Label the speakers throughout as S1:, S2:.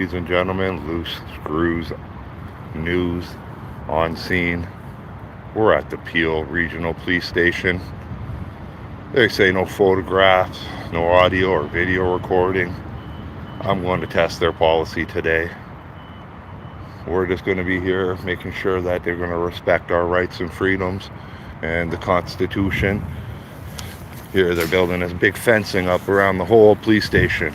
S1: Ladies and gentlemen, loose screws news on scene. We're at the Peel Regional Police Station. They say no photographs, no audio or video recording. I'm going to test their policy today. We're just going to be here making sure that they're going to respect our rights and freedoms and the Constitution. Here they're building this big fencing up around the whole police station.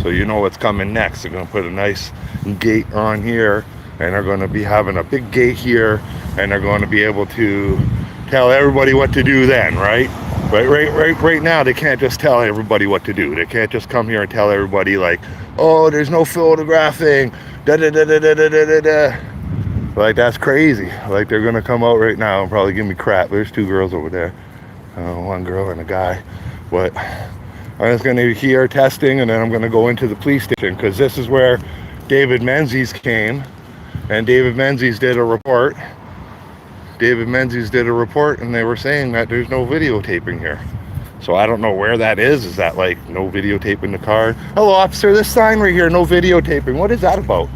S1: So you know what's coming next. They're going to put a nice gate on here, and they're going to be having a big gate here, and they're going to be able to tell everybody what to do then, right? But right now, they can't just tell everybody what to do. They can't just come here and tell everybody like, oh, there's no photographing, da da da da da da da da. Like, that's crazy. Like, they're going to come out right now and probably give me crap. There's two girls over there, one girl and a guy. But I'm just going to be here testing, and then I'm going to go into the police station, because this is where David Menzies came, and David Menzies did a report. And they were saying that there's no videotaping here. So I don't know where that is. Is that like no videotaping the car? Hello, officer, this sign right here, no videotaping. What is that about?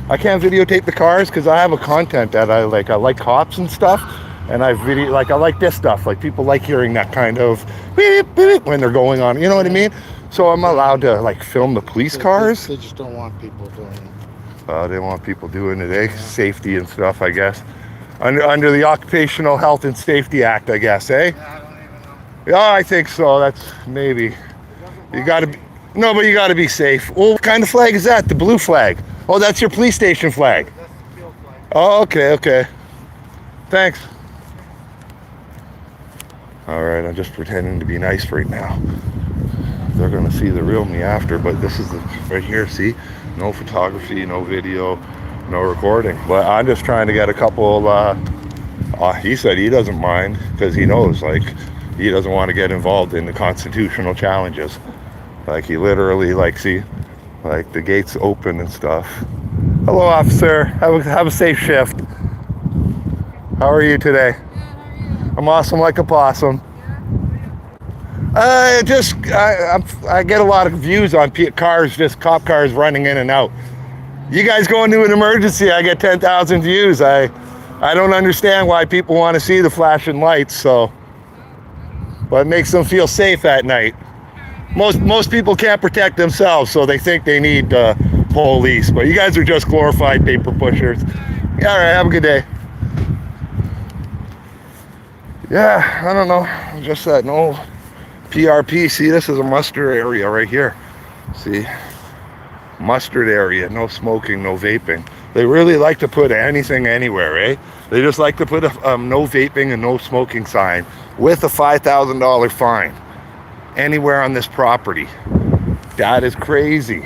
S1: I can't videotape the cars because I have a content that I like. I like cops and stuff. And I like this stuff. Like, people like hearing that kind of beep, beep when they're going on. You know what I mean? So I'm allowed to like film the police cars.
S2: They just don't want people doing it.
S1: They want people doing it, eh? Safety and stuff, I guess. Under the Occupational Health and Safety Act, I guess, eh?
S2: Yeah, I don't even know.
S1: Yeah, I think so. That's maybe. You gotta be. No, but you gotta be safe. Well, what kind of flag is that? The blue flag. Oh, that's your police station flag.
S2: That's the field flag.
S1: Oh, okay. Thanks. Alright, I'm just pretending to be nice right now. They're going to see the real me after, but this is right here, see? No photography, no video, no recording. But I'm just trying to get a couple, he said he doesn't mind, because he knows, like, he doesn't want to get involved in the constitutional challenges. Like, he literally, like, see, like, the gate's open and stuff. Hello, officer. Have a safe shift. How are you today? I'm awesome like a possum. I get a lot of views on cars, just cop cars running in and out. You guys go into an emergency, I get 10,000 views. I don't understand why people want to see the flashing lights, so. But it makes them feel safe at night. Most people can't protect themselves, so they think they need police. But you guys are just glorified paper pushers. Yeah, all right, have a good day. Yeah, I don't know, just that no PRP. See, this is a mustard area right here. See, mustard area, no smoking, no vaping. They really like to put anything anywhere, eh? They just like to put a no vaping and no smoking sign with a $5,000 fine anywhere on this property. That is crazy.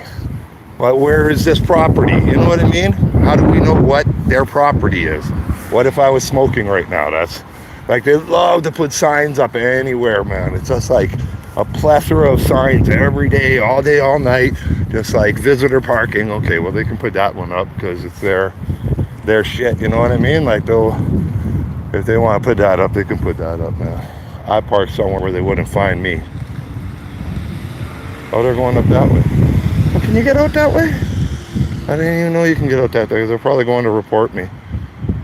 S1: But where is this property? You know what I mean? How do we know what their property is? What if I was smoking right now? That's like, they love to put signs up anywhere, man. It's just like a plethora of signs every day, all night, just like visitor parking. Okay, well, they can put that one up because it's their shit, you know what I mean? Like, if they want to put that up, they can put that up, man. I parked somewhere where they wouldn't find me. Oh, they're going up that way. Oh, can you get out that way? I didn't even know you can get out that way. They're probably going to report me.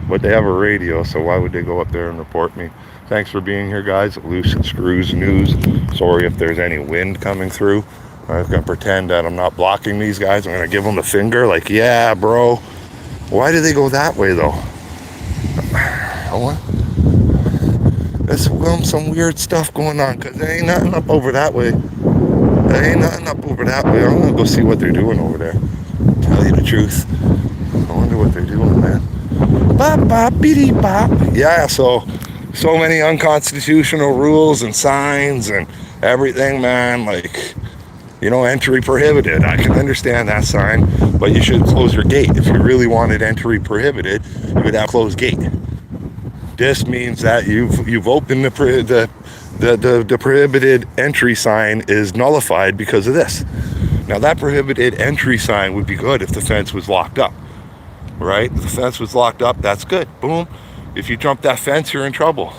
S1: But they have a radio, so why would they go up there and report me? Thanks for being here, guys. Loose Screws News. Sorry if there's any wind coming through. I'm going to pretend that I'm not blocking these guys. I'm going to give them the finger, like, yeah, bro. Why do they go that way, though? There's some weird stuff going on, because there ain't nothing up over that way. I'm going to go see what they're doing over there. Tell you the truth. I wonder what they're doing, man. Bop, bop, beady, bop. Yeah, so many unconstitutional rules and signs and everything, man. Like, you know, entry prohibited. I can understand that sign, but you should close your gate. If you really wanted entry prohibited, you would have a closed gate. This means that you've opened the prohibited entry sign is nullified because of this. Now, that prohibited entry sign would be good if the fence was locked up. Right? If the fence was locked up, that's good. Boom. If you jump that fence, you're in trouble.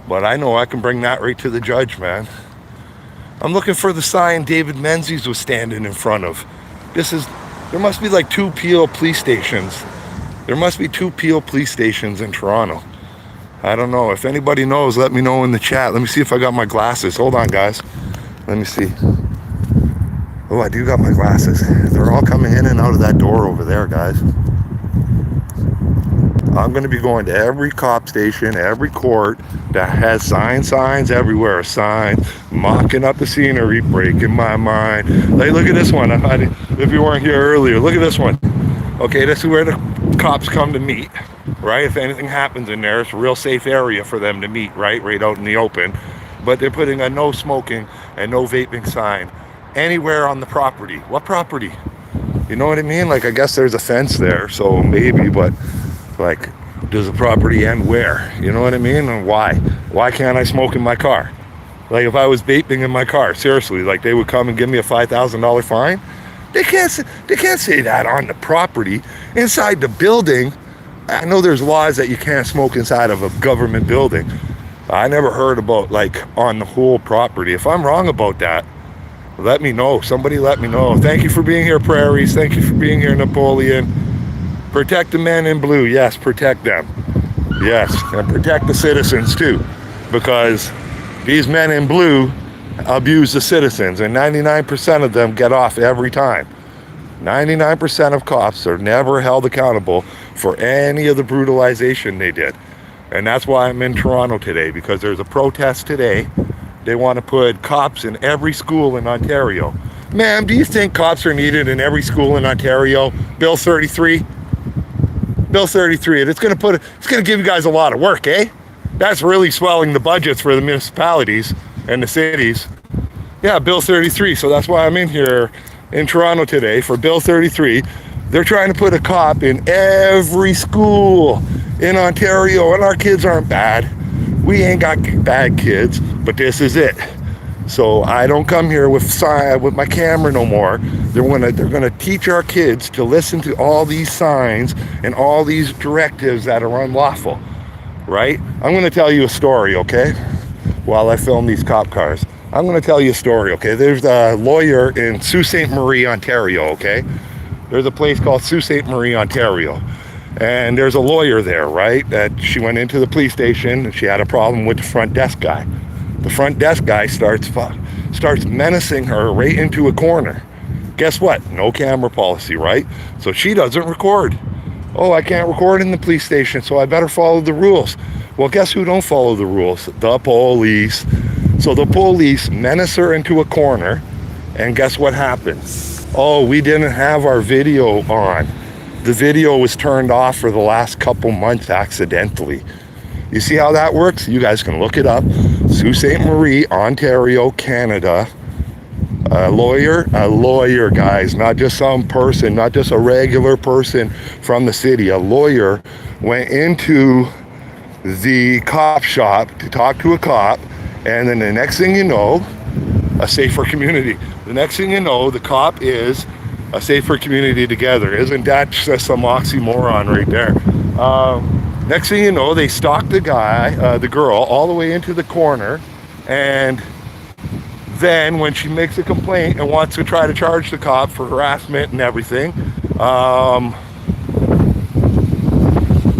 S1: But I know I can bring that right to the judge, man. I'm looking for the sign David Menzies was standing in front of. This is There must be like 2 Peel police stations. There must be 2 Peel police stations in Toronto. I don't know. If anybody knows, let me know in the chat. Let me see if I got my glasses. Hold on, guys. Let me see. Oh, I do got my glasses. They're all coming in and out of that door over there, guys. I'm going to be going to every cop station, every court that has signs everywhere. Signs, mocking up the scenery, breaking my mind. Like, look at this one. If you weren't here earlier, look at this one. Okay, this is where the cops come to meet, right? If anything happens in there, it's a real safe area for them to meet, right? Right out in the open. But they're putting a no smoking and no vaping sign anywhere on the property. What property? You know what I mean? Like, I guess there's a fence there, so maybe, but like, does the property end where? You know what I mean? And why? Why can't I smoke in my car? Like, if I was vaping in my car, seriously, like, they would come and give me a $5,000 fine? They can't say that on the property. Inside the building, I know there's laws that you can't smoke inside of a government building. I never heard about, like, on the whole property. If I'm wrong about that, let me know. Somebody let me know. Thank you for being here, Prairies. Thank you for being here, Napoleon. Protect the men in blue. Yes, protect them. Yes, and protect the citizens too, because these men in blue abuse the citizens, and 99% of them get off every time. 99% of cops are never held accountable for any of the brutalization they did. And that's why I'm in Toronto today, because there's a protest today. They want to put cops in every school in Ontario. Ma'am, do you think cops are needed in every school in Ontario? Bill 33? Bill 33, and it's going to give you guys a lot of work, eh? That's really swelling the budgets for the municipalities and the cities. Yeah, Bill 33, so that's why I'm in here in Toronto today for Bill 33. They're trying to put a cop in every school in Ontario, and our kids aren't bad. We ain't got bad kids, but this is it. So I don't come here with my camera no more. They're gonna teach our kids to listen to all these signs and all these directives that are unlawful, right? I'm gonna tell you a story, okay? While I film these cop cars, I'm gonna tell you a story, okay? There's a lawyer in Sault Ste. Marie, Ontario, okay? There's a place called Sault Ste. Marie, Ontario. And there's a lawyer there, right? That she went into the police station and she had a problem with the front desk guy. The front desk guy starts menacing her right into a corner. Guess what? No camera policy, right? So she doesn't record. Oh, I can't record in the police station, so I better follow the rules. Well, guess who don't follow the rules? The police. So the police menace her into a corner, and guess what happened? Oh, we didn't have our video on. The video was turned off for the last couple months accidentally. You see how that works? You guys can look it up. Sault Ste. Marie, Ontario, Canada. A lawyer, guys, not just some person, not just a regular person from the city. A lawyer went into the cop shop to talk to a cop, and then the next thing you know, a safer community. The next thing you know, the cop is a safer community together. Isn't that just some oxymoron right there? Next thing you know, they stalk the girl, all the way into the corner, and then when she makes a complaint and wants to try to charge the cop for harassment and everything,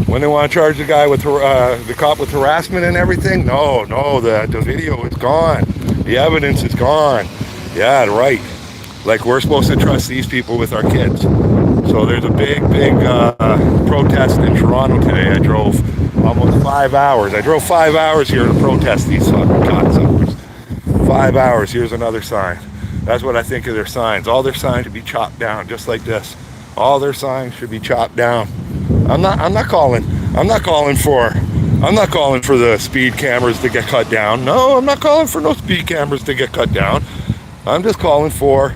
S1: when they want to charge the guy with the cop with harassment and everything, no, the video is gone, the evidence is gone. Yeah, right. Like, we're supposed to trust these people with our kids. So there's a big protest in Toronto today. I drove almost 5 hours. I drove 5 hours here to protest these fucking cocksuckers. 5 hours. Here's another sign. That's what I think of their signs. All their signs should be chopped down, just like this. All their signs should be chopped down. I'm not calling for the speed cameras to get cut down. No, I'm not calling for no speed cameras to get cut down. I'm just calling for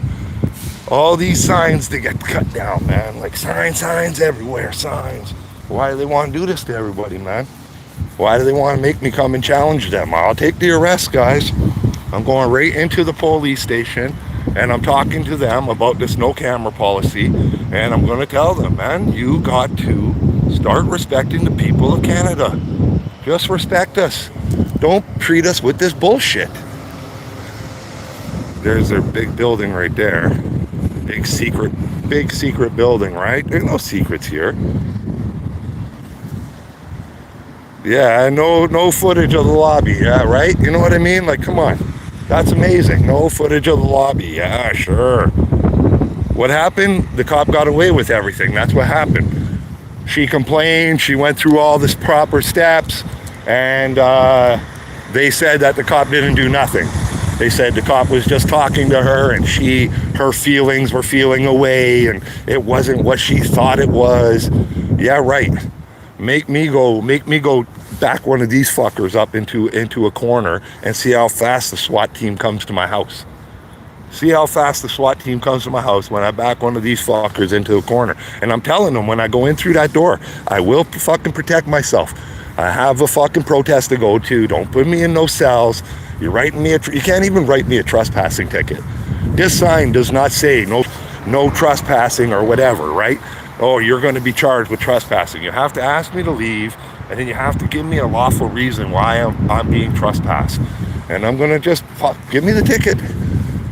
S1: all these signs to get cut down, man. Like, signs everywhere, signs. Why do they want to do this to everybody, man? Why do they want to make me come and challenge them? I'll take the arrest, guys. I'm going right into the police station, and I'm talking to them about this no camera policy, and I'm going to tell them, man, you got to start respecting the people of Canada. Just respect us. Don't treat us with this bullshit. There's their big building right there. Big secret big secret building, right? There's no secrets here. Yeah, no footage of the lobby, yeah, right? You know what I mean? Like, come on. That's amazing. No footage of the lobby. Yeah, sure. What happened? The cop got away with everything. That's what happened. She complained. She went through all the proper steps, and they said that the cop didn't do nothing. They said the cop was just talking to her, and her feelings were feeling away, and it wasn't what she thought it was. Yeah, right. Make me go back one of these fuckers up into a corner and see how fast the SWAT team comes to my house. See how fast the SWAT team comes to my house when I back one of these fuckers into a corner. And I'm telling them, when I go in through that door, I will fucking protect myself. I have a fucking protest to go to. Don't put me in no cells. You're writing me you can't even write me a trespassing ticket. This sign does not say no trespassing or whatever, right? Oh, you're going to be charged with trespassing. You have to ask me to leave, and then you have to give me a lawful reason why I'm being trespassed. And I'm going to just give me the ticket.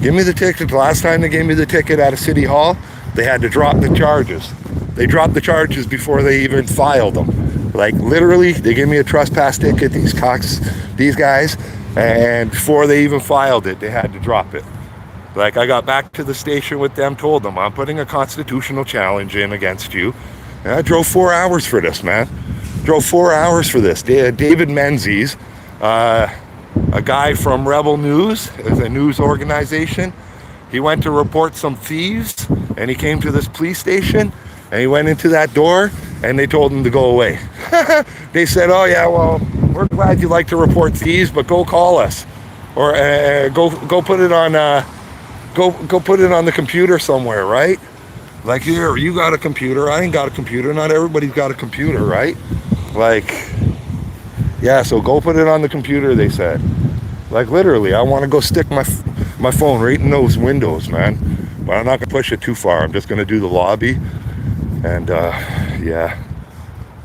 S1: Give me the ticket. The last time they gave me the ticket at a city hall, they had to drop the charges. They dropped the charges before they even filed them. Like, literally, they gave me a trespass ticket, these guys, and before they even filed it, they had to drop it. Like, I got back to the station with them, told them, I'm putting a constitutional challenge in against you. And I drove 4 hours for this, man. Drove 4 hours for this. David Menzies, a guy from Rebel News, is a news organization. He went to report some thieves, and he came to this police station, and he went into that door, and they told him to go away. They said, oh yeah, well, we're glad you like to report thieves, but go call us. Or go put it on... Go put it on the computer somewhere, right? Like, here, you got a computer. I ain't got a computer. Not everybody's got a computer, right? Like, yeah, so go put it on the computer, they said. Like, literally, I want to go stick my phone right in those windows, man. But I'm not going to push it too far. I'm just going to do the lobby. And, yeah.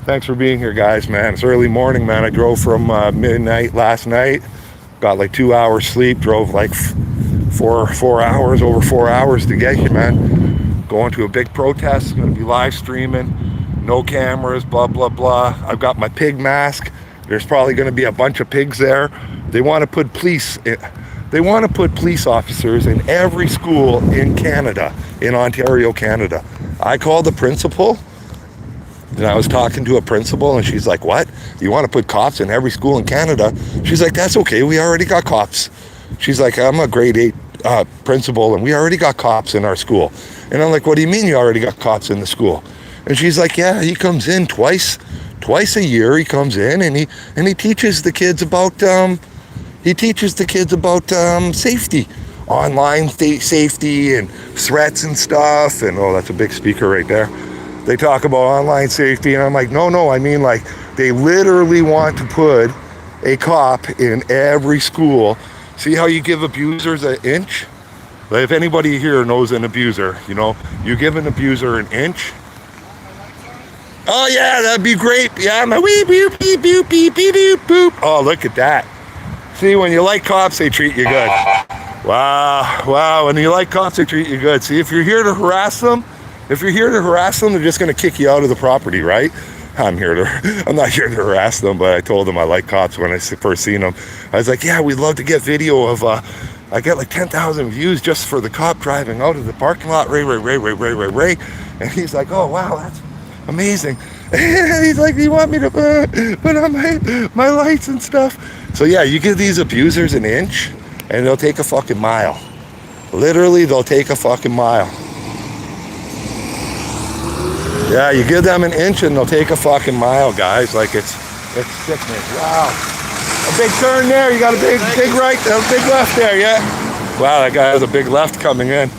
S1: Thanks for being here, guys, man. It's early morning, man. I drove from midnight last night. Got like 2 hours sleep. Drove like... 4 hours, over 4 hours to get you, man. Going to a big protest. Going to be live streaming. No cameras, blah, blah, blah. I've got my pig mask. There's probably going to be a bunch of pigs there. They want to put police officers in every school in Canada, in Ontario, Canada. I called the principal, and I was talking to a principal, and she's like, what? You want to put cops in every school in Canada? She's like, that's okay. We already got cops. She's like, I'm a grade 8 principal, and we already got cops in our school. And I'm like, what do you mean you already got cops in the school? And she's like, yeah, he comes in twice a year. He comes in and he teaches the kids about safety, online safety and threats and stuff. And oh, that's a big speaker right there. They talk about online safety, and I'm like, no, I mean, like, they literally want to put a cop in every school. See how you give abusers an inch? Like, if anybody here knows an abuser, you know, you give an abuser an inch. Oh yeah, that'd be great. Yeah, my wee beep beep beep beep beep beep boop. Oh, look at that. See, when you like cops, they treat you good. Wow. When you like cops, they treat you good. See, if you're here to harass them, they're just gonna kick you out of the property, right? I'm not here to harass them, but I told them I like cops when I first seen them. I was like, yeah, we'd love to get video of, I get like 10,000 views just for the cop driving out of the parking lot, Ray. And he's like, oh, wow, that's amazing. And he's like, do you want me to put on my lights and stuff? So yeah, you give these abusers an inch, and they'll take a fucking mile. Literally, they'll take a fucking mile. Yeah, you give them an inch and they'll take a fucking mile, guys. Like, it's sickening. Wow. A big turn there. You got a big right, a big left there, yeah. Wow, that guy has a big left coming in.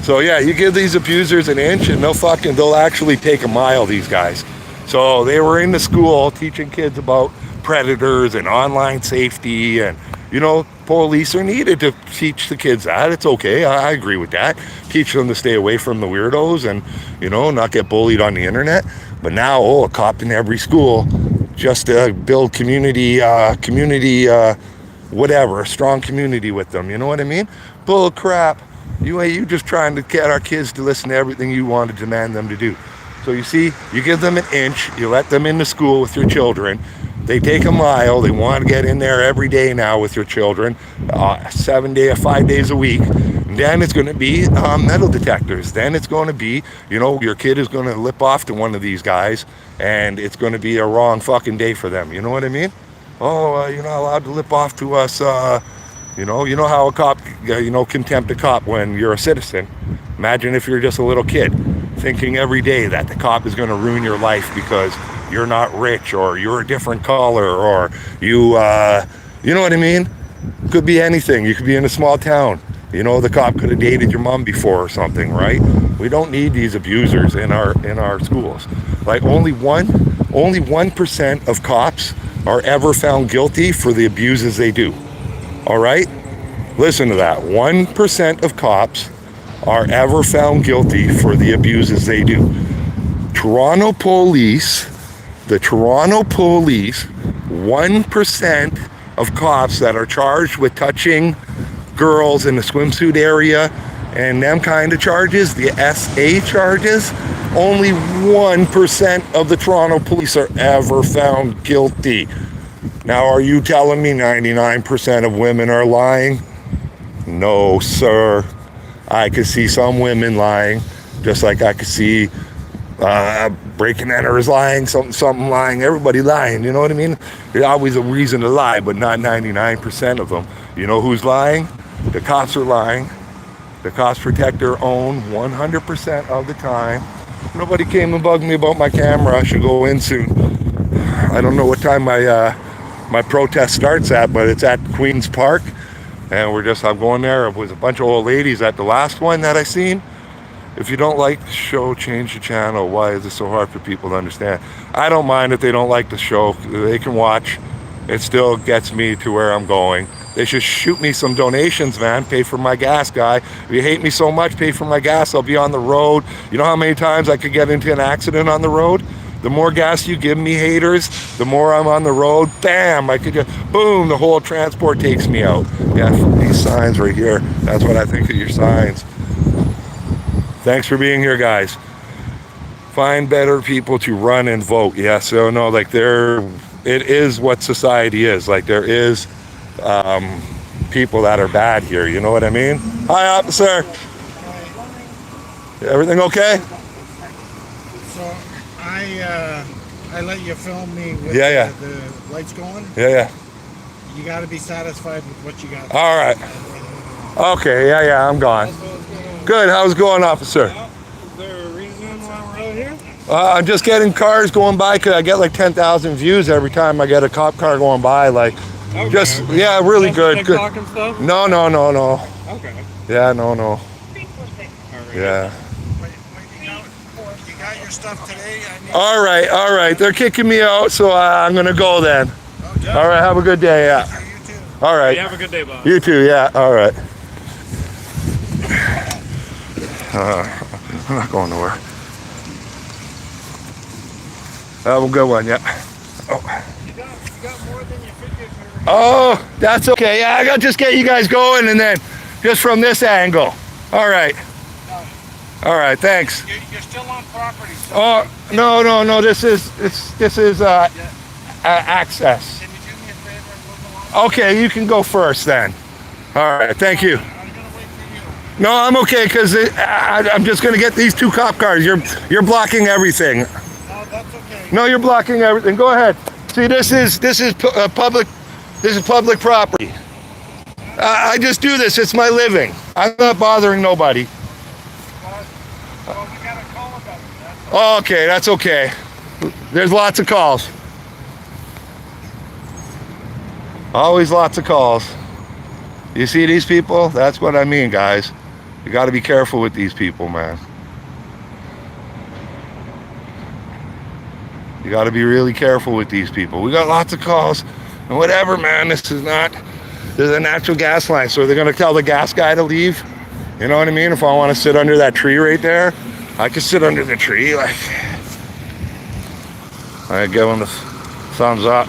S1: So yeah, you give these abusers an inch and they'll actually take a mile, these guys. So they were in the school teaching kids about predators and online safety, and, you know, police are needed to teach the kids that. It's okay. I agree with that. Teach them to stay away from the weirdos and, you know, not get bullied on the internet. But now, a cop in every school just to build community, whatever, a strong community with them. You know what I mean? Bull crap. You just trying to get our kids to listen to everything you want to demand them to do. So you see, you give them an inch, you let them into school with your children. They take a mile. They want to get in there every day now with your children, 5 days a week. And then it's going to be metal detectors. Then it's going to be, your kid is going to lip off to one of these guys, and it's going to be a wrong fucking day for them. You know what I mean? Oh, you're not allowed to lip off to us. You know how a cop, contempt a cop when you're a citizen. Imagine if you're just a little kid thinking every day that the cop is going to ruin your life because you're not rich, or you're a different color, or you know what I mean? Could be anything. You could be in a small town. The cop could have dated your mom before or something, right? We don't need these abusers in our schools. Like only 1% of cops are ever found guilty for the abuses they do. All right? Listen to that. 1% of cops are ever found guilty for the abuses they do. The Toronto police, 1% of cops that are charged with touching girls in the swimsuit area and them kind of charges, the SA charges, only 1% of the Toronto police are ever found guilty. Now, are you telling me 99% of women are lying? No, sir. I could see some women lying, just like I could see breaking enters lying, something lying, everybody lying, you know what I mean? There's always a reason to lie, but not 99% of them. You know who's lying? The cops are lying. The cops protect their own 100% of the time. Nobody came and bugged me about my camera. I should go in soon. I don't know what time my protest starts at, but it's at Queen's Park, and I'm going there. It was a bunch of old ladies at the last one that I seen. If you don't like the show, change the channel. Why is it so hard for people to understand? I don't mind if they don't like the show. They can watch. It still gets me to where I'm going. They should shoot me some donations, man. Pay for my gas, guy. If you hate me so much, pay for my gas. I'll be on the road. You know how many times I could get into an accident on the road? The more gas you give me, haters, the more I'm on the road. Bam! I could just, boom, the whole transport takes me out. Yeah, these signs right here. That's what I think of your signs. Thanks for being here, guys. Find better people to run and vote. Yeah, so no, like it is what society is. Like there is people that are bad here. You know what I mean? Hi, officer. Everything okay?
S2: So I let you film me with the lights going.
S1: Yeah.
S2: You got to be satisfied with what you got.
S1: All right. Okay. Yeah. I'm gone. Good. How's it going, officer?
S2: Is there a reason why we're out here?
S1: I'm just getting cars going by because I get like 10,000 views every time I get a cop car going by. Like, really good.
S2: TikTok and stuff?
S1: No.
S2: Okay.
S1: Yeah, no.
S2: Right.
S1: Yeah.
S2: You got your stuff today?
S1: All right. They're kicking me out, so I'm gonna go then.
S2: Okay.
S1: All right. Have a good day. Yeah.
S2: You too.
S1: All right.
S3: You have a good day, boss.
S1: You too. Yeah. All right. I'm not going nowhere. Have a good one. Yeah. Oh.
S2: You got more than you figured.
S1: Oh, that's okay. Yeah, I got to just get you guys going, and then just from this angle. All right. All right. Thanks.
S2: You're still on property. So
S1: Oh no. This is access.
S2: can you do me a favor and move along?
S1: Okay, you can go first then. All right. Thank you.
S2: I'm gonna wait for you.
S1: No, I'm okay because I'm just gonna get these two cop cars. You're blocking everything.
S2: No, that's okay.
S1: No, you're blocking everything. Go ahead. See, this is public. This is public property. I just do this. It's my living. I'm not bothering nobody.
S2: Well, we got a call about it. That's
S1: Okay, that's okay. There's lots of calls. Always lots of calls. You see these people? That's what I mean, guys. You got to be careful with these people, man. You got to be really careful with these people. We got lots of calls and whatever, man. There's a natural gas line, so they're gonna tell the gas guy to leave. You know what I mean? If I want to sit under that tree right there, I could sit under the tree. Like, I give him the thumbs up.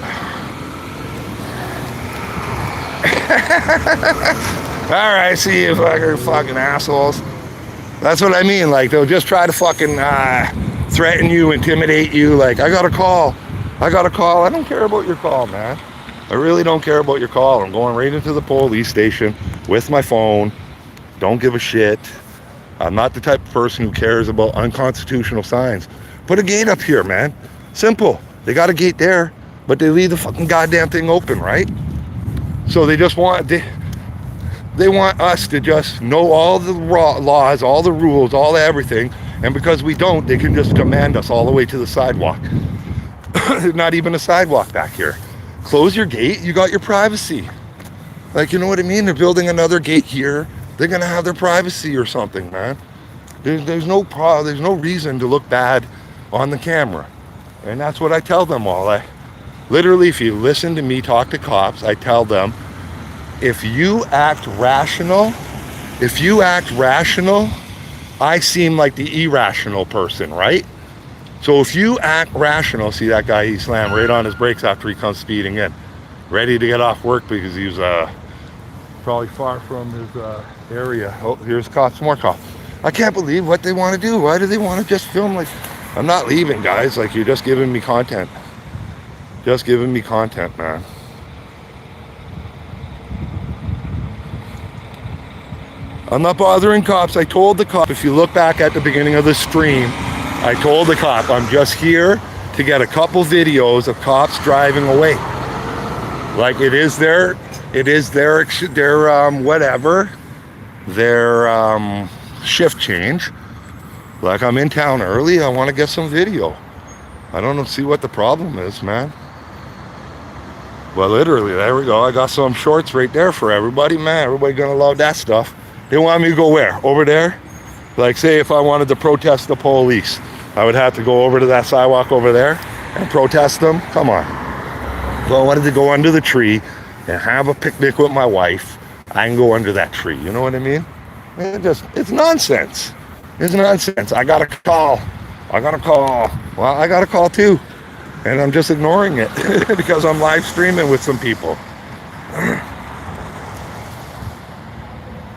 S1: Alright, see you fucking assholes. That's what I mean. Like, they'll just try to fucking threaten you, intimidate you. Like, I got a call. I don't care about your call, man. I really don't care about your call. I'm going right into the police station with my phone. Don't give a shit. I'm not the type of person who cares about unconstitutional signs. Put a gate up here, man. Simple. They got a gate there, but they leave the fucking goddamn thing open, right? So they just want... They want us to just know all the laws, all the rules, all everything. And because we don't, they can just command us all the way to the sidewalk. There's not even a sidewalk back here. Close your gate, you got your privacy. Like, you know what I mean? They're building another gate here. They're gonna have their privacy or something, man. There's no reason to look bad on the camera. And that's what I tell them all. Literally, if you listen to me talk to cops, I tell them, if you act rational, I seem like the irrational person, right? So if you act rational, see that guy, he slammed right on his brakes after he comes speeding in, ready to get off work because he was probably far from his area. Oh, here's cops, more cops. I can't believe what they want to do. Why do they want to just film like, I'm not leaving, guys. Like, you're just giving me content. Just giving me content, man. I'm not bothering cops. I told the cop, if you look back at the beginning of the stream, I told the cop, I'm just here to get a couple videos of cops driving away. Like, it is their whatever, their shift change. Like, I'm in town early, I want to get some video. I don't know, see what the problem is, man. Well, literally, there we go. I got some shorts right there for everybody, man. Everybody gonna love that stuff. They want me to go where? Over there? Like, say if I wanted to protest the police, I would have to go over to that sidewalk over there and protest them? Come on. If I wanted to go under the tree and have a picnic with my wife, I can go under that tree. You know what I mean? It's nonsense. It's nonsense. I got a call. Well, I got a call too. And I'm just ignoring it because I'm live streaming with some people.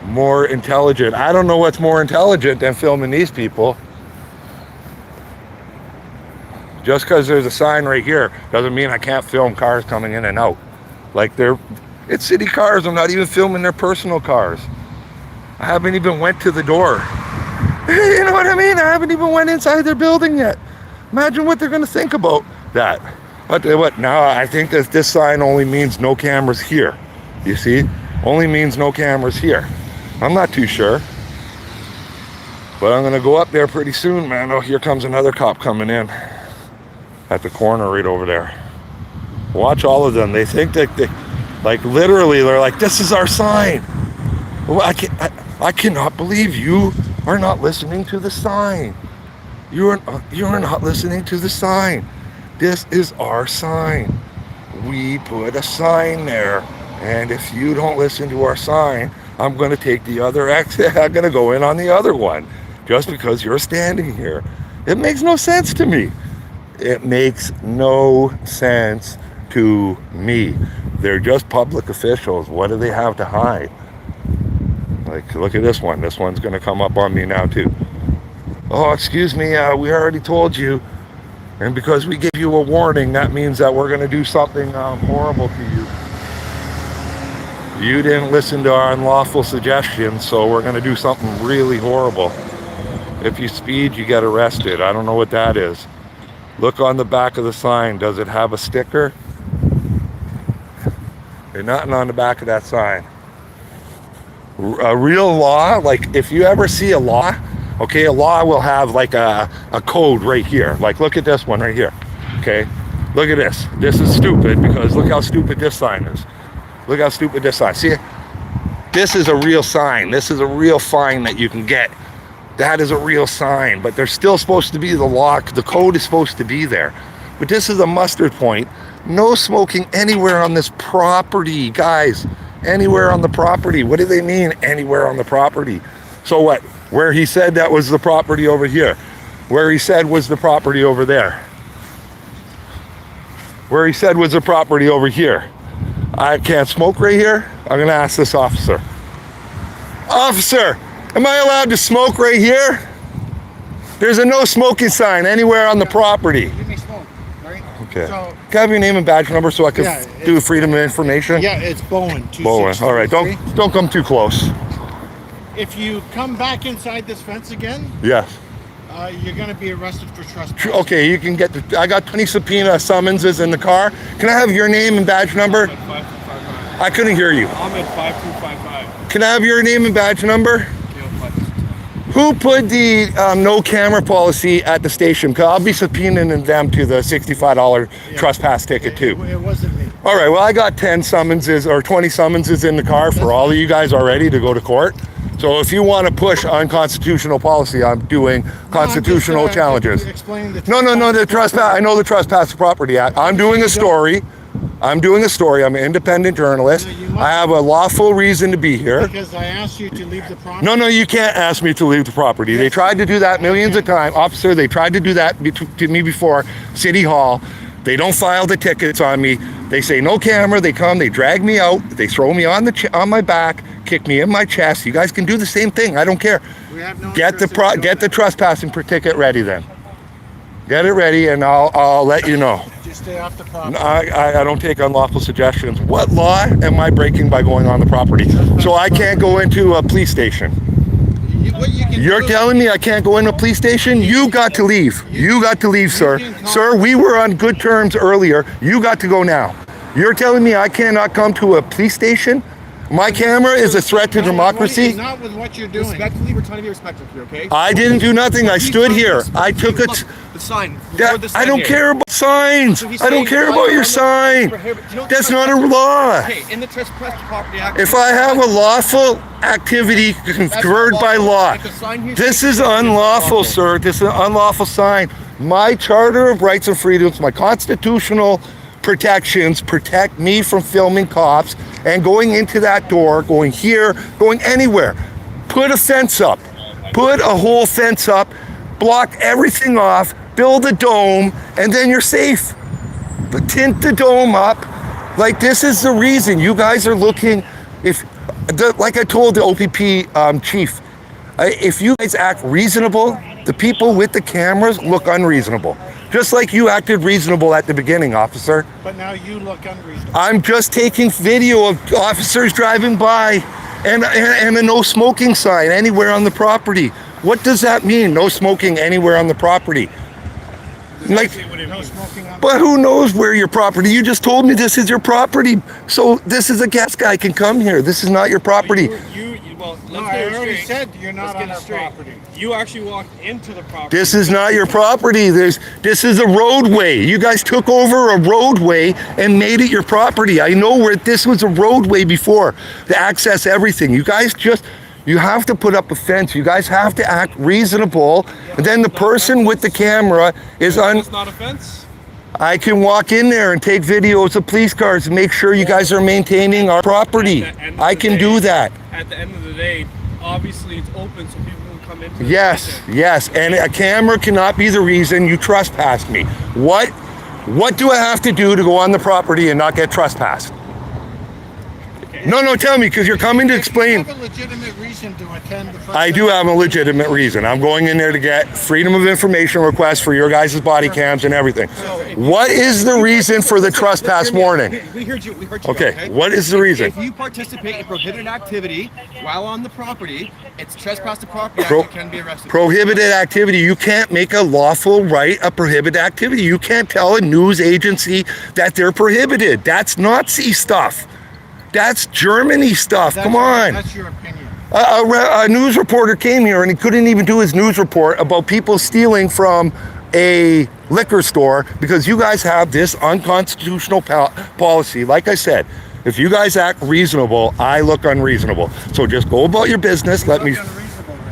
S1: More intelligent. I don't know what's more intelligent than filming these people. Just because there's a sign right here doesn't mean I can't film cars coming in and out. Like, it's city cars. I'm not even filming their personal cars. I haven't even went to the door. You know what I mean? I haven't even went inside their building yet. Imagine what they're going to think about that. What now? I think that this sign only means no cameras here. You see? Only means no cameras here. I'm not too sure. But I'm going to go up there pretty soon, man. Oh, here comes another cop coming in. At the corner right over there. Watch all of them. They think that like, literally, they're like, this is our sign. Well, I cannot believe you are not listening to the sign. You are not listening to the sign. This is our sign. We put a sign there. And if you don't listen to our sign, I'm going to take the other exit. I'm going to go in on the other one. Just because you're standing here. It makes no sense to me. It makes no sense to me. They're just public officials. What do they have to hide? Like, look at this one. This one's going to come up on me now, too. Oh, excuse me. We already told you. And because we gave you a warning, that means that we're going to do something horrible to you. You didn't listen to our unlawful suggestions, so we're going to do something really horrible. If you speed, you get arrested. I don't know what that is. Look on the back of the sign. Does it have a sticker? There's nothing on the back of that sign. A real law, like if you ever see a law, okay, a law will have like a code right here. Like, look at this one right here. Okay, look at this. This is stupid because look how stupid this sign is. Look how stupid this sign. See, this is a real sign. This is a real fine that you can get. That is a real sign, but there's still supposed to be the law. The code is supposed to be there. But this is a mustard point. No smoking anywhere on this property, guys. Anywhere on the property. What do they mean, anywhere on the property? So what? Where he said that was the property over here. Where he said was the property over there. Where he said was the property over here. I can't smoke right here? I'm going to ask this officer. Officer, am I allowed to smoke right here? There's a no smoking sign anywhere on the property.
S2: Give me smoke, right?
S1: Okay.
S2: So,
S1: can I have your name and badge number so I can do freedom of information?
S2: yeah, it's Bowen.
S1: Bowen. All right. Don't come too close.
S2: If you come back inside this fence again,
S1: Yes.
S2: you're going to be arrested for trespass.
S1: Okay, you can get I got 20 subpoena summonses in the car. Can I have your name and badge number? I couldn't hear you.
S3: I'm at 5255.
S1: Can I have your name and badge number? Who put the no camera policy at the station? Because I'll be subpoenaing them to the $65 trespass ticket too.
S2: It wasn't me.
S1: All right, well, I got 10 summonses or 20 summonses in the car for all of you guys already to go to court. So if you want to push unconstitutional policy, I'm doing constitutional challenges. No, the trespass. I know the Trespass Property Act. I'm doing a story. I'm an independent journalist. I have a lawful reason to be here.
S2: Because I asked you to leave the property.
S1: No, you can't ask me to leave the property. They tried to do that millions of times. Officer, they tried to do that to me before, City Hall. They don't file the tickets on me. They say no camera. They come, they drag me out. They throw me on my back, kick me in my chest. You guys can do the same thing. I don't care.
S2: We have no
S1: get the trespassing ticket ready then. Get it ready and I'll let you know.
S2: Just stay off the property.
S1: I don't take unlawful suggestions. What law am I breaking by going on the property? So I can't go into a police station. You're telling me I can't go into a police station? You got to leave. You got to leave, sir. Sir, we were on good terms earlier. You got to go now. You're telling me I cannot come to a police station? My camera is a threat to democracy.
S2: Not with what you're doing.
S3: Respectfully, we're trying to be respectful here, okay?
S1: I didn't do nothing. I stood here. I took it.
S3: The sign.
S1: I don't care about signs. I don't care about your sign. That's not a law.
S3: Okay, in the Trespass Property Act.
S1: If I have a lawful activity conferred by law, this is unlawful, sir. This is an unlawful sign. My Charter of Rights and Freedoms, my constitutional protections protect me from filming cops and going into that door, going here, going anywhere. Put a fence up. Put a whole fence up. Block everything off. Build a dome, and then you're safe. But tint the dome up. Like, this is the reason you guys are looking. Like I told the OPP chief, if you guys act reasonable, the people with the cameras look unreasonable. Just like you acted reasonable at the beginning, officer.
S2: But now you look unreasonable.
S1: I'm just taking video of officers driving by and a no smoking sign anywhere on the property. What does that mean, no smoking anywhere on the property? Like,
S2: No smoking on
S1: but who knows where your property? You just told me this is your property. So this is a gas guy can come here. This is not your property.
S3: Well,
S2: No, I already said you're not on our property.
S3: You actually walked into the property.
S1: This is not your property. This is a roadway. You guys took over a roadway and made it your property. I know where this was a roadway before to access everything. You guys you have to put up a fence. You guys have to act reasonable. And then the person with the camera is
S3: It's not a fence.
S1: I can walk in there and take videos of police cars and make sure you guys are maintaining our property. I can do that.
S3: At the end of the day, obviously it's open so people can come in.
S1: Yes, and a camera cannot be the reason you trespassed me. What do I have to do to go on the property and not get trespassed? No, tell me, because you're coming to explain.
S2: You have a legitimate reason to attend the
S1: I do have a legitimate reason. I'm going in there to get freedom of information requests for your guys' body cams and everything. What is the reason for the trespass warning?
S3: We heard you.
S1: Okay, what is the reason?
S3: If you participate in prohibited activity while on the property, it's trespass to property act. You can be arrested.
S1: Prohibited activity. You can't make a lawful right a prohibited activity. You can't tell a news agency that they're prohibited. That's Nazi stuff. That's Germany stuff. Come on.
S2: That's your opinion.
S1: A news reporter came here and he couldn't even do his news report about people stealing from a liquor store because you guys have this unconstitutional policy. Like I said, if you guys act reasonable, I look unreasonable. So just go about your business. Let me.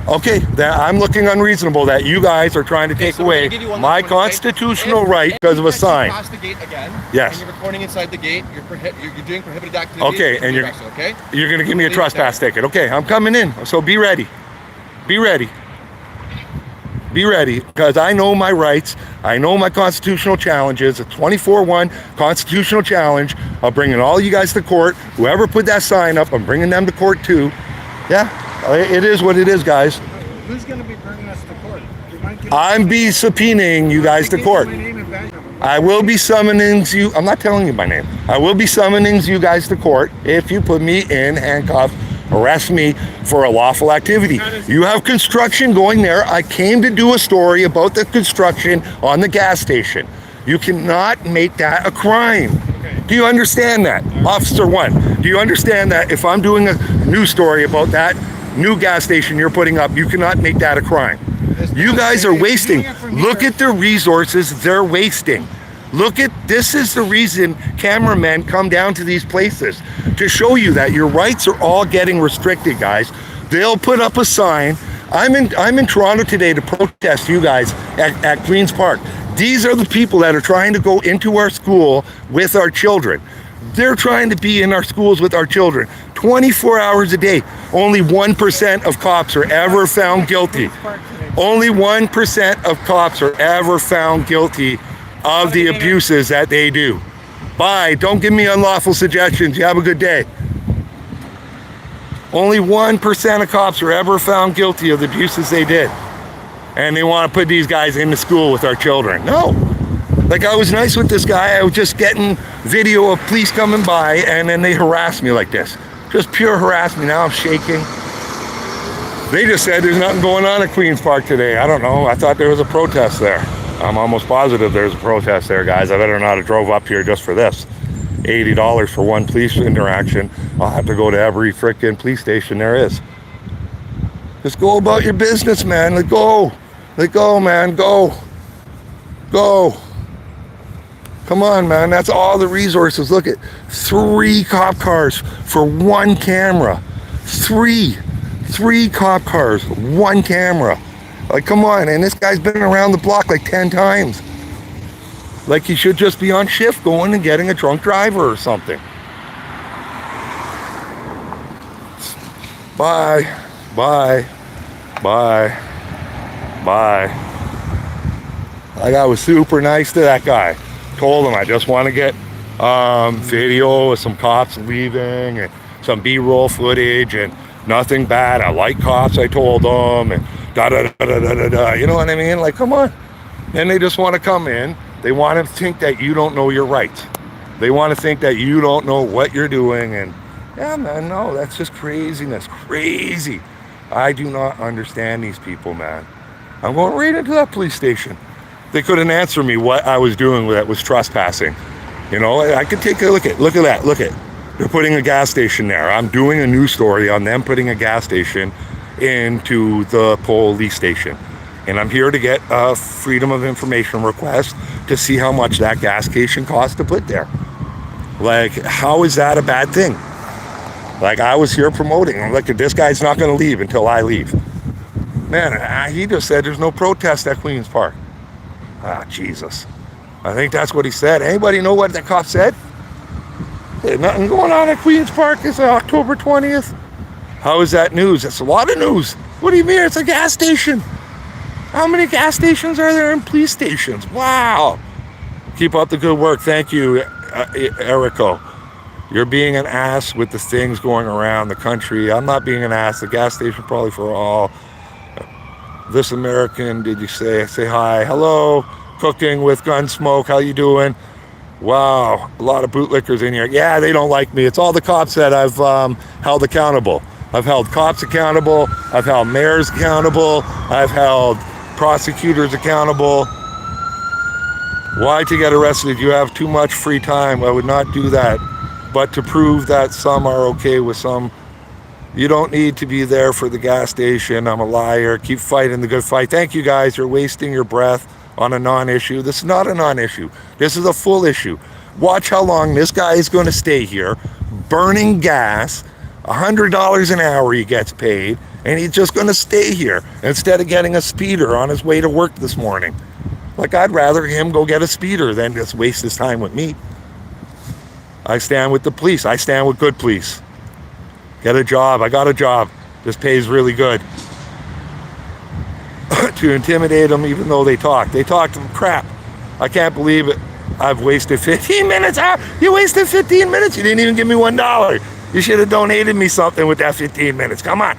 S1: Okay, that I'm looking unreasonable that you guys are trying to take away my constitutional right because of a sign.
S3: Pass the gate again.
S1: Yes.
S3: And you're recording inside the gate. You're doing prohibited activity.
S1: Okay, and you're going to give me a trespass ticket. Okay, I'm coming in. So be ready. Be ready. Be ready, because I know my rights. I know my constitutional challenges. A 24-1 constitutional challenge. I'm bringing all you guys to court. Whoever put that sign up, I'm bringing them to court too. Yeah. It is what it is, guys.
S2: Who's going to be bringing us to court? Do you mind giving
S1: I'm be subpoenaing you guys to court.
S2: my name and badge number?
S1: I will be summoning you. I'm not telling you my name. I will be summoning you guys to court if you put me in handcuffs, arrest me for a lawful activity. You have construction going there. I came to do a story about the construction on the gas station. You cannot make that a crime.
S2: Okay.
S1: Do you understand that? Officer 1, do you understand that if I'm doing a news story about that new gas station you're putting up, you cannot make that a crime? You guys are wasting. Look at the resources they're wasting. Look at, this is the reason cameramen come down to these places, to show you that your rights are all getting restricted, guys. They'll put up a sign. I'm in Toronto today to protest you guys at Queen's Park. These are the people that are trying to go into our school with our children. They're trying to be in our schools with our children 24 hours a day. Only 1% of cops are ever found guilty. Only 1% of cops are ever found guilty of the abuses that they do. Bye. Don't give me unlawful suggestions. You have a good day. Only 1% of cops are ever found guilty of the abuses they did. And they want to put these guys into school with our children. No. Like, I was nice with this guy. I was just getting video of police coming by, and then they harassed me like this. Just pure harassment. Now I'm shaking. They just said there's nothing going on at Queen's Park today. I don't know. I thought there was a protest there. I'm almost positive there's a protest there, guys. I better not have drove up here just for this. $80 for one police interaction. I'll have to go to every frickin' police station there is. Just go about your business, man. Let go. Let go, man. Go. Go. Come on, man. That's all the resources. Look at 3 cop cars for 1 camera. 3 cop cars, 1 camera. Like, come on. And this guy's been around the block like 10 times. Like, he should just be on shift going and getting a drunk driver or something. Bye. Bye. Bye. Bye. Like, I was super nice to that guy. Told him I just want to get video of some cops leaving and some B-roll footage and nothing bad. I like cops, I told them, and da-da-da-da-da-da. You know what I mean? Like, come on. Then they just want to come in. They want to think that you don't know your rights. They want to think that you don't know what you're doing. And yeah, man, no, that's just craziness. Crazy. I do not understand these people, man. I'm going right into that police station. They couldn't answer me what I was doing that was trespassing. You know, I could take a look at that. Look at, they're putting a gas station there. I'm doing a news story on them putting a gas station into the police station. And I'm here to get a Freedom of Information request to see how much that gas station costs to put there. Like, how is that a bad thing? Like, I was here promoting. I'm like, this guy's not going to leave until I leave. Man, he just said there's no protest at Queen's Park. Ah, Jesus. I think that's what he said. Anybody know what the cop said? There's nothing going on at Queen's Park. It's October 20th. How is that news? That's a lot of news. What do you mean? It's a gas station. How many gas stations are there in police stations? Wow. Keep up the good work. Thank you, Erico. You're being an ass with the things going around the country. I'm not being an ass. The gas station probably for all. This American, did you say hi? Hello, cooking with Gunsmoke. How you doing? Wow, a lot of bootlickers in here. Yeah, they don't like me. It's all the cops that I've held accountable. I've held cops accountable. I've held mayors accountable. I've held prosecutors accountable. Why to get arrested? You have too much free time. I would not do that. But to prove that some are okay with some, you don't need to be there for the gas station. I'm a liar. Keep fighting the good fight. Thank you, guys. You're wasting your breath on a non-issue. This is not a non-issue. This is a full issue. Watch how long this guy is going to stay here, burning gas. $100 an hour he gets paid, and he's just going to stay here instead of getting a speeder on his way to work this morning. Like, I'd rather him go get a speeder than just waste his time with me. I stand with the police. I stand with good police. Get a job. I got a job. This pays really good. To intimidate them, even though they talk. They talk crap. I can't believe it. I've wasted 15 minutes. You wasted 15 minutes. You didn't even give me $1. You should have donated me something with that 15 minutes. Come on.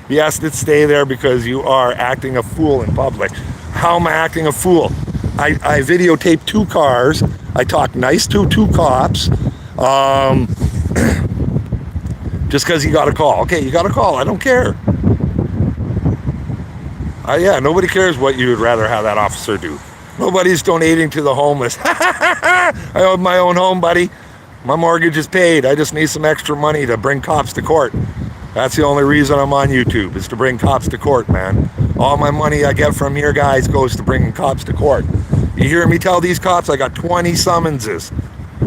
S1: He has to stay there because you are acting a fool in public. How am I acting a fool? I videotaped 2 cars. I talked nice to 2 cops. Just because you got a call. Okay, you got a call. I don't care. Yeah, nobody cares what you would rather have that officer do. Nobody's donating to the homeless. I own my own home, buddy. My mortgage is paid. I just need some extra money to bring cops to court. That's the only reason I'm on YouTube, is to bring cops to court, man. All my money I get from here, guys, goes to bringing cops to court. You hear me tell these cops I got 20 summonses.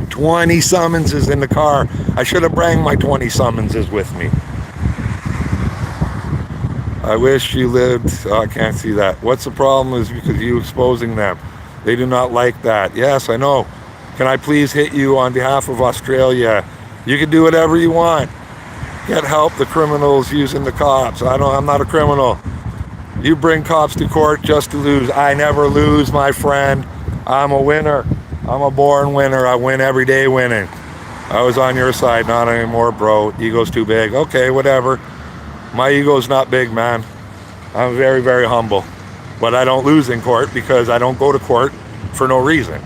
S1: 20 summonses in the car. I should have brought my 20 summonses with me. I wish you lived. Oh, I can't see that. What's the problem is because you exposing them. They do not like that. Yes, I know. Can I please hit you on behalf of Australia? You can do whatever you want. Get help the criminals using the cops. I'm not a criminal. You bring cops to court just to lose. I never lose, my friend. I'm a winner. I'm a born winner. I win every day winning. I was on your side, not anymore, bro. Ego's too big. Okay, whatever. My ego's not big, man. I'm very, very humble. But I don't lose in court because I don't go to court for no reason.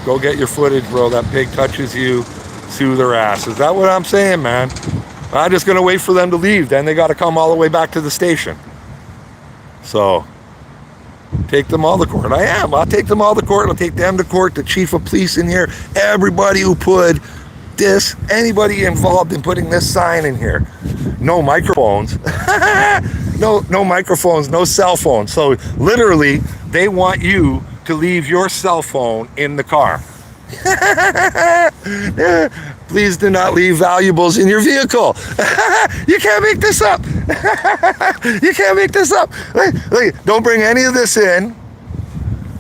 S1: Go get your footage, bro. That pig touches you, sue their ass. Is that what I'm saying, man? I'm just going to wait for them to leave. Then they got to come all the way back to the station. So, take them all to court. I am. I'll take them all to court. I'll take them to court, the chief of police in here, everybody who put this, anybody involved in putting this sign in here. No microphones. no microphones, no cell phones. So literally, they want you to leave your cell phone in the car. Please do not leave valuables in your vehicle. You can't make this up. You can't make this up. Don't bring any of this in.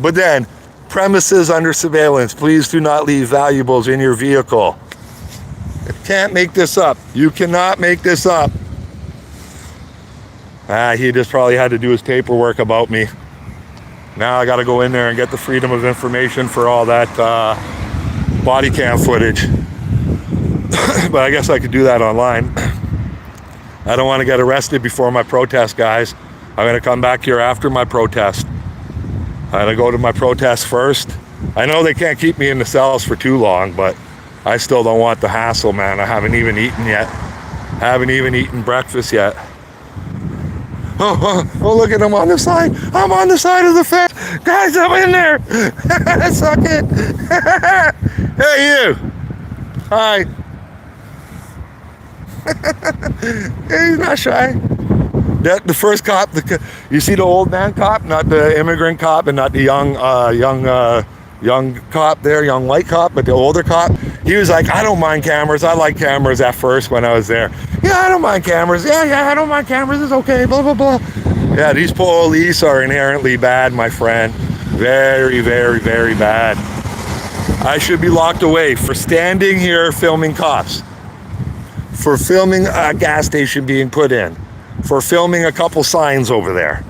S1: But then, premises under surveillance. Please do not leave valuables in your vehicle. You can't make this up. You cannot make this up. He just probably had to do his paperwork about me. Now I got to go in there and get the freedom of information for all that body cam footage. But I guess I could do that online. I don't want to get arrested before my protest, guys. I'm going to come back here after my protest. I'm going to go to my protest first. I know they can't keep me in the cells for too long, but I still don't want the hassle, man. I haven't even eaten yet. Haven't even eaten breakfast yet. Oh, look at him on the side. I'm on the side of the fence. Guys, I'm in there. Suck it. Hey, you. Hi. He's not shy. The first cop, you see the old man cop, not the immigrant cop and not the young cop there, young white cop, but the older cop. He was like, I don't mind cameras. I like cameras at first when I was there. Yeah, I don't mind cameras. Yeah, I don't mind cameras. It's okay, blah, blah, blah. Yeah, these police are inherently bad, my friend. Very, very, very bad. I should be locked away for standing here filming cops, for filming a gas station being put in, for filming a couple signs over there.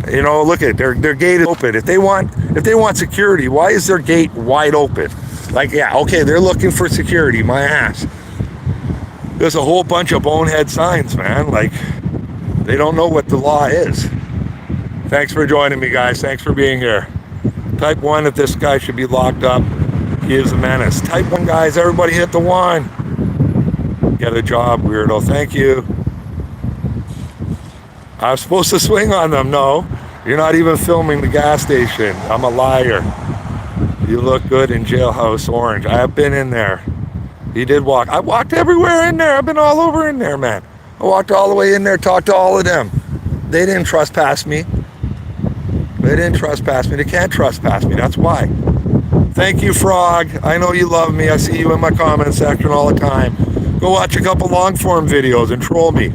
S1: You know, look at their gate is open. If they want security, why is their gate wide open? Like, yeah, okay, they're looking for security, my ass. There's a whole bunch of bonehead signs, man. Like, they don't know what the law is. Thanks for joining me, guys. Thanks for being here. Type 1 if this guy should be locked up. He is a menace. Type 1, guys. Everybody hit the 1. Get a job, weirdo. Thank you. I was supposed to swing on them. No, you're not even filming the gas station. I'm a liar. You look good in Jailhouse Orange. I have been in there. He did walk. I walked everywhere in there. I've been all over in there, man. I walked all the way in there, talked to all of them. They didn't trespass me. They didn't trespass me. They can't trespass me. That's why. Thank you, Frog. I know you love me. I see you in my comment section all the time. Go watch a couple long form videos and troll me.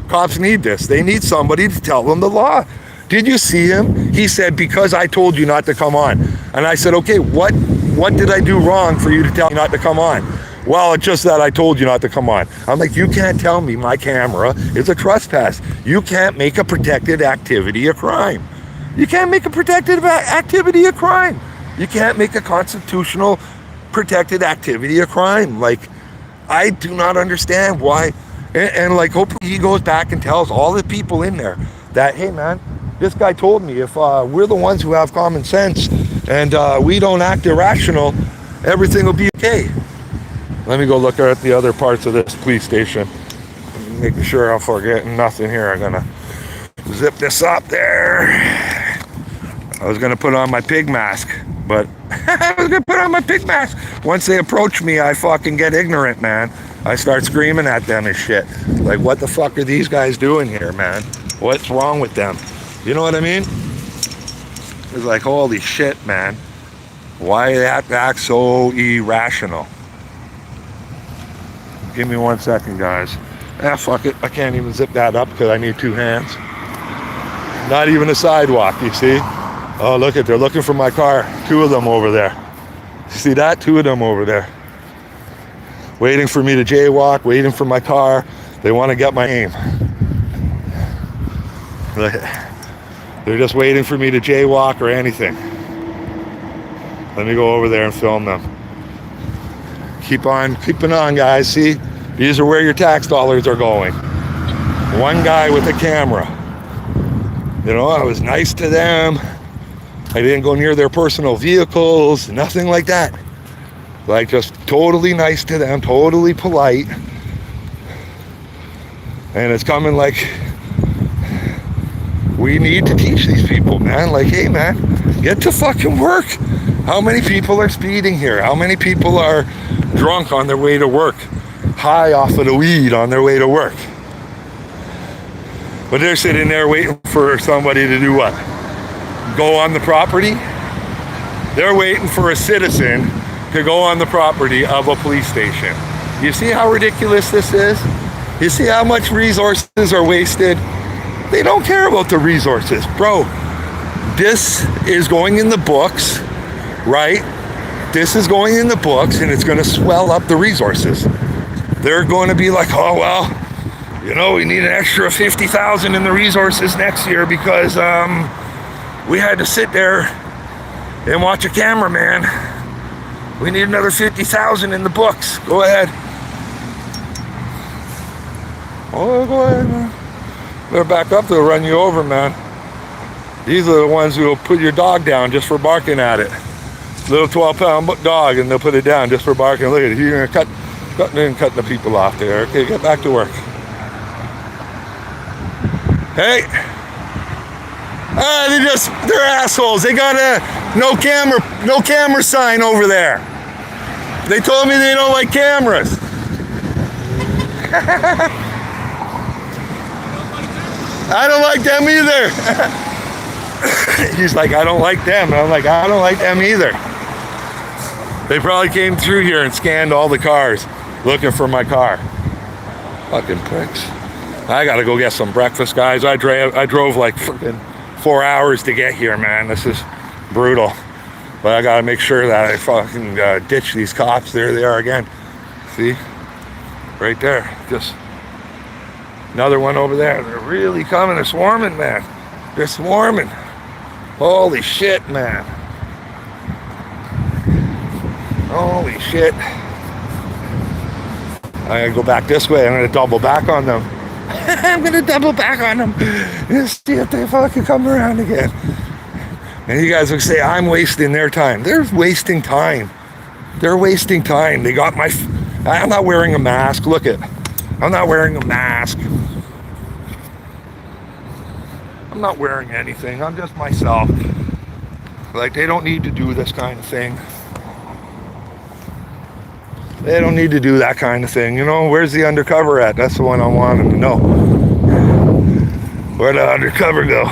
S1: Cops need this. They need somebody to tell them the law. Did you see him? He said, because I told you not to come on. And I said, okay, what did I do wrong for you to tell me not to come on? Well, it's just that I told you not to come on. I'm like, you can't tell me my camera is a trespass. You can't make a protected activity a crime. You can't make a protected activity a crime. You can't make a constitutional protected activity a crime. Like, I do not understand why And like, hopefully he goes back and tells all the people in there that, hey man, this guy told me if we're the ones who have common sense and we don't act irrational, everything will be okay. Let me go look at the other parts of this police station. Making sure I'm forgetting nothing here. I'm gonna zip this up there. I was gonna put on my pig mask, but I was gonna put on my pig mask. Once they approach me, I fucking get ignorant, man. I start screaming at them and shit. Like, what the fuck are these guys doing here, man? What's wrong with them? You know what I mean? It's like, holy shit, man. Why do they have to act so irrational? Give me 1 second, guys. Ah, fuck it. I can't even zip that up because I need 2 hands. Not even a sidewalk, you see? Oh, look at, they're looking for my car. 2 of them over there. You see that? 2 of them over there. Waiting for me to jaywalk, waiting for my car. They want to get my name. They're just waiting for me to jaywalk or anything. Let me go over there and film them. Keep on keeping on, guys. See, these are where your tax dollars are going. One guy with a camera. You know, I was nice to them. I didn't go near their personal vehicles, nothing like that. Like, just totally nice to them, totally polite. And it's coming like, we need to teach these people, man. Like, hey, man, get to fucking work. How many people are speeding here? How many people are drunk on their way to work? High off of the weed on their way to work? But they're sitting there waiting for somebody to do what? Go on the property? They're waiting for a citizen to go on the property of a police station. You see how ridiculous this is? You see how much resources are wasted? They don't care about the resources. Bro, this is going in the books, right? This is going in the books and it's going to swell up the resources. They're going to be like, oh, well, you know, we need an extra 50,000 in the resources next year because we had to sit there and watch a cameraman. We need another 50,000 in the books. Go ahead. Oh, go ahead, man. They're back up, they'll run you over, man. These are the ones who will put your dog down just for barking at it. Little 12-pound dog, and they'll put it down just for barking. Look at it. You're gonna cut the people off there. Okay, get back to work. Hey. They're assholes. They got a no camera sign over there. They told me they don't like cameras. I don't like them either. He's like, I don't like them. And I'm like, I don't like them either. They probably came through here and scanned all the cars looking for my car. Fucking pricks. I gotta go get some breakfast, guys. I drove like fucking 4 hours to get here, man. This is brutal. But I gotta make sure that I fucking ditch these cops. There they are again. See? Right there. Just another one over there. They're really coming. They're swarming, man. They're swarming. Holy shit, man. Holy shit. I'm gonna go back this way. I'm gonna double back on them. I'm gonna double back on them and see if they fucking come around again. And you guys will say, I'm wasting their time. They're wasting time. They're wasting time. They got my... I'm not wearing a mask. Look it. I'm not wearing a mask. I'm not wearing anything. I'm just myself. Like, they don't need to do this kind of thing. They don't need to do that kind of thing. You know, where's the undercover at? That's the one I want them to know. Where'd the undercover go?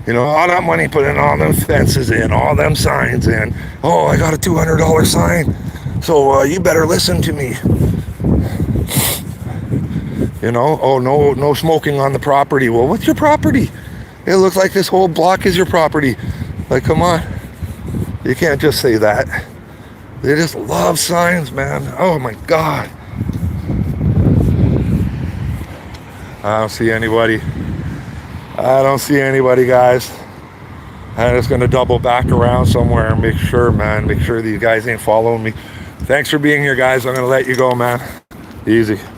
S1: You know, all that money put in, all them fences in, all them signs in. Oh, I got a $200 sign. So you better listen to me. You know, oh, no smoking on the property. Well, what's your property? It looks like this whole block is your property. Like, come on. You can't just say that. They just love signs, man. Oh my God. I don't see anybody. I don't see anybody, guys. I'm just gonna double back around somewhere and make sure, man. Make sure these guys ain't following me. Thanks for being here, guys. I'm gonna let you go, man. Easy.